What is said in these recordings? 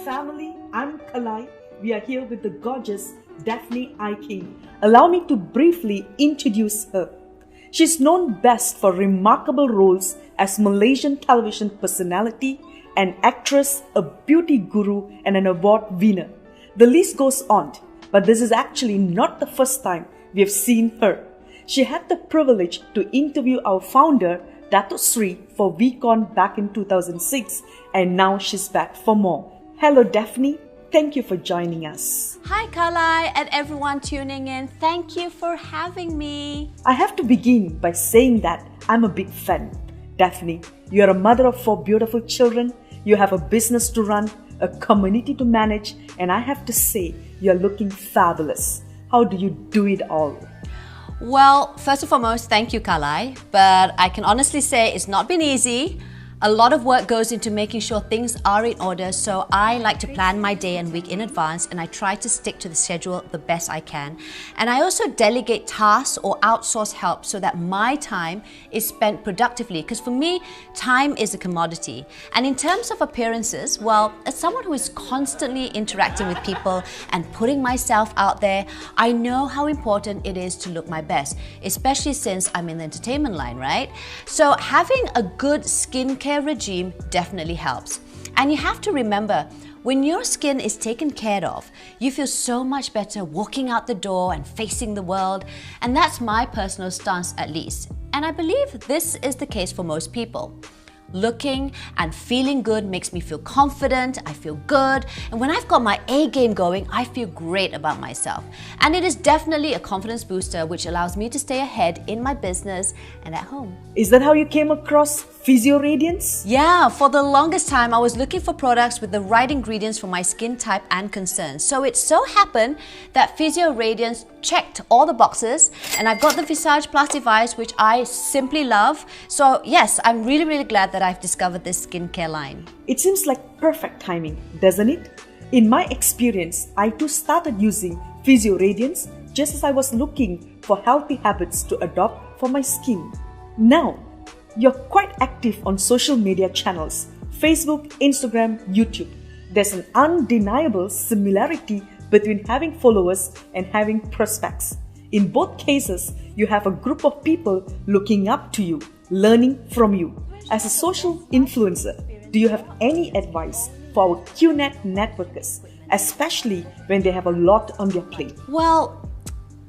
family, I'm Kalai. We are here with the gorgeous Daphne King. Allow me to briefly introduce her. She's known best for remarkable roles as Malaysian television personality, an actress, a beauty guru, and an award winner. The list goes on, but this is actually not the first time we have seen her. She had the privilege to interview our founder, Dato Sri, for VCon back in 2006, and now she's back for more. Hello, Daphne. Thank you for joining us. Hi, Kalai, and everyone tuning in. Thank you for having me. I have to begin by saying that I'm a big fan. Daphne, you're a mother of 4 beautiful children. You have a business to run, a community to manage, and I have to say, you're looking fabulous. How do you do it all? Well, first and foremost, thank you, Kalai. But I can honestly say it's not been easy. A lot of work goes into making sure things are in order, so I like to plan my day and week in advance, and I try to stick to the schedule the best I can. And I also delegate tasks or outsource help so that my time is spent productively, because for me, time is a commodity. And in terms of appearances, well, as someone who is constantly interacting with people and putting myself out there, I know how important it is to look my best, especially since I'm in the entertainment line, right? So having a good skincare regime definitely helps. And you have to remember, when your skin is taken care of, you feel so much better walking out the door and facing the world. And that's my personal stance, at least. And I believe this is the case for most people. Looking and feeling good makes me feel confident, I feel good, and when I've got my A game going, I feel great about myself. And it is definitely a confidence booster which allows me to stay ahead in my business and at home. Is that how you came across Physio Radiance? Yeah, for the longest time I was looking for products with the right ingredients for my skin type and concerns. So it so happened that Physio Radiance checked all the boxes, and I've got the Visage Plus device, which I simply love. So yes, I'm really glad that I've discovered this skincare line. It seems like perfect timing, doesn't it? In my experience, I too started using Physio Radiance just as I was looking for healthy habits to adopt for my skin. Now, you're quite active on social media channels, Facebook, Instagram, YouTube. There's an undeniable similarity between having followers and having prospects. In both cases, you have a group of people looking up to you, learning from you. As a social influencer, do you have any advice for our Kionet networkers, especially when they have a lot on their plate? Well,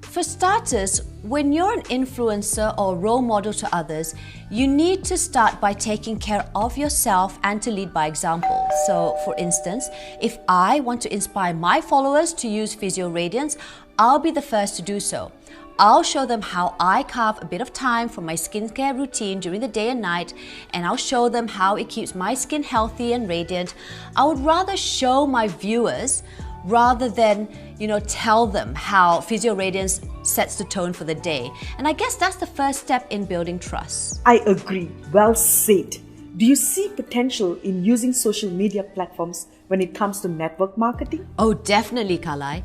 for starters, when you're an influencer or role model to others, you need to start by taking care of yourself and to lead by example. So, for instance, if I want to inspire my followers to use Physio Radiance, I'll be the first to do so. I'll show them how I carve a bit of time for my skincare routine during the day and night, and I'll show them how it keeps my skin healthy and radiant. I would rather show my viewers rather than, tell them how Physio Radiance sets the tone for the day. And I guess that's the first step in building trust. I agree. Well said. Do you see potential in using social media platforms when it comes to network marketing? Oh, definitely, Kalai.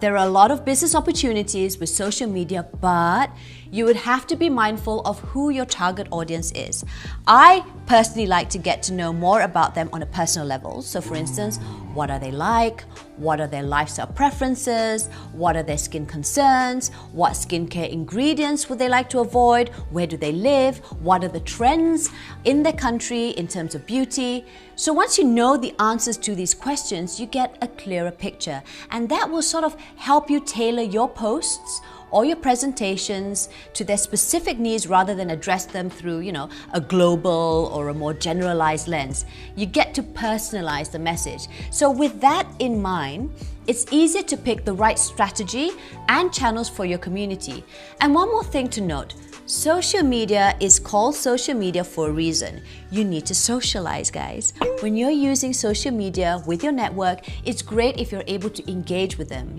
There are a lot of business opportunities with social media, but you would have to be mindful of who your target audience is. I personally like to get to know more about them on a personal level. So for instance, what are they like? What are their lifestyle preferences? What are their skin concerns? What skincare ingredients would they like to avoid? Where do they live? What are the trends in their country in terms of beauty? So once you know the answers to these questions, you get a clearer picture, and that will sort of help you tailor your posts or your presentations to their specific needs rather than address them through, a global or a more generalized lens. You get to personalize the message. So with that in mind, it's easier to pick the right strategy and channels for your community. And one more thing to note, social media is called social media for a reason. You need to socialize, guys. When you're using social media with your network, it's great if you're able to engage with them,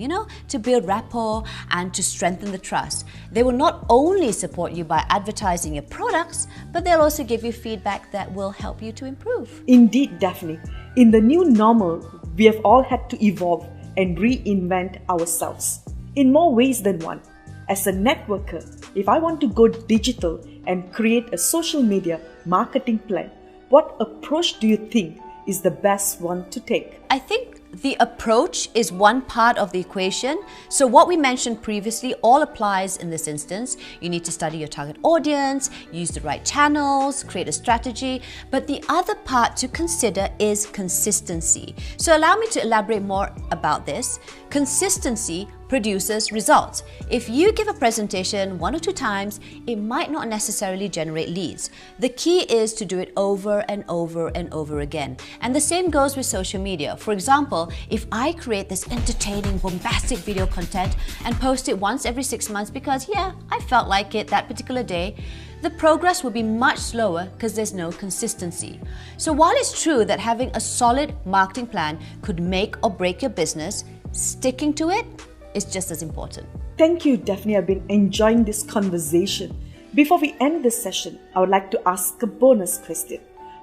to build rapport and to strengthen the trust. They will not only support you by advertising your products, but they'll also give you feedback that will help you to improve. Indeed, Daphne. In the new normal, we have all had to evolve and reinvent ourselves in more ways than one. As a networker, if I want to go digital and create a social media marketing plan, what approach do you think is the best one to take? I think the approach is one part of the equation. So what we mentioned previously all applies in this instance. You need to study your target audience, use the right channels, create a strategy. But the other part to consider is consistency. So allow me to elaborate more about this. Consistency produces results. If you give a presentation 1 or 2 times, it might not necessarily generate leads. The key is to do it over and over and over again. And the same goes with social media. For example, if I create this entertaining, bombastic video content and post it once every 6 months because, yeah, I felt like it that particular day, the progress will be much slower because there's no consistency. So while it's true that having a solid marketing plan could make or break your business, sticking to it is just as important. Thank you, Daphne. I've been enjoying this conversation. Before we end this session, I would like to ask a bonus question.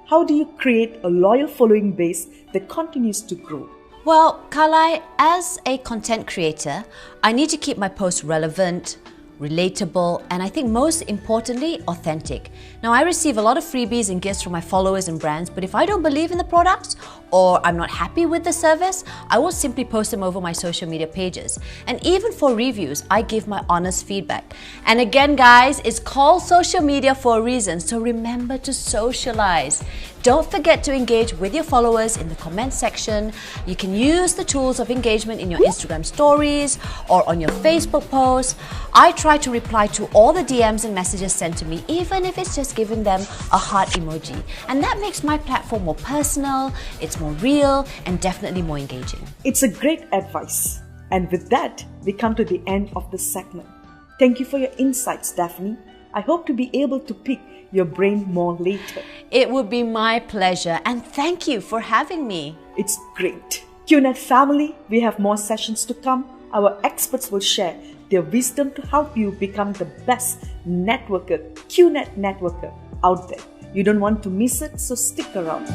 How do you create a loyal following base that continues to grow? Well, Kalai, as a content creator, I need to keep my posts relevant, relatable, and I think most importantly, authentic. Now, I receive a lot of freebies and gifts from my followers and brands, but if I don't believe in the products or I'm not happy with the service, I will simply post them over my social media pages. And even for reviews, I give my honest feedback. And again, guys, it's called social media for a reason, so remember to socialize. Don't forget to engage with your followers in the comment section. You can use the tools of engagement in your Instagram stories or on your Facebook posts. I try to reply to all the DMs and messages sent to me, even if it's just giving them a heart emoji. And that makes my platform more personal, it's more real, and definitely more engaging. It's a great advice. And with that, we come to the end of the segment. Thank you for your insights, Daphne. I hope to be able to pick your brain more later. It would be my pleasure, and thank you for having me. It's great. Kyonet family, we have more sessions to come. Our experts will share their wisdom to help you become the best networker, Kyonet networker out there. You don't want to miss it, so stick around.